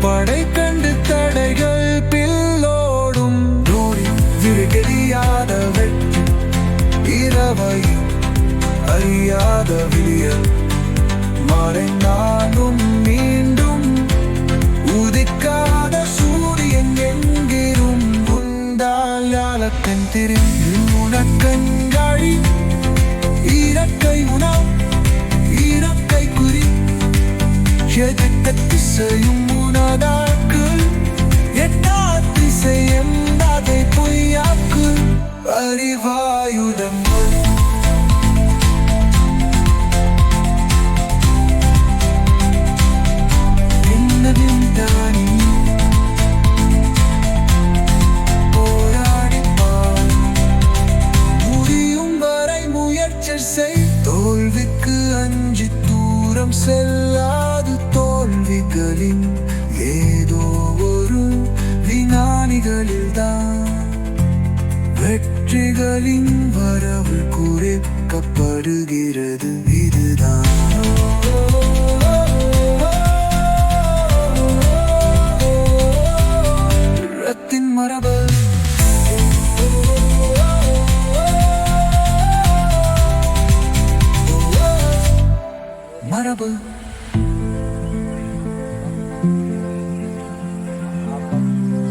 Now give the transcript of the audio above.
படை கண்டு தடைகள் பில்லோடும் நோடி விருகெறியாத வெற்றி இரவையும் அறியாத விழியல் மறைந்தாலும் மீண்டும் உதிக்காத சூரியன் எங்கிரும் உண்டாயாலக்கண் திரியும் உனக்கண்காழி இறக்கை உணவு இறக்கை குறி எதிர்த்த திசையும் உனதாக்கு எட்டா திசை எந்தாதை பொய்யாக்கு அறிவாயுதங்கள் தோல்விக்கு அஞ்சி தூரம் செல்லாது தோல்விகளின் ஏதோ ஒரு வினானிகளில்தான் வெற்றிகளின் வரவு குறிக்கப்படுகிறது. இதுதான் ரத்தின் மரபு மரபு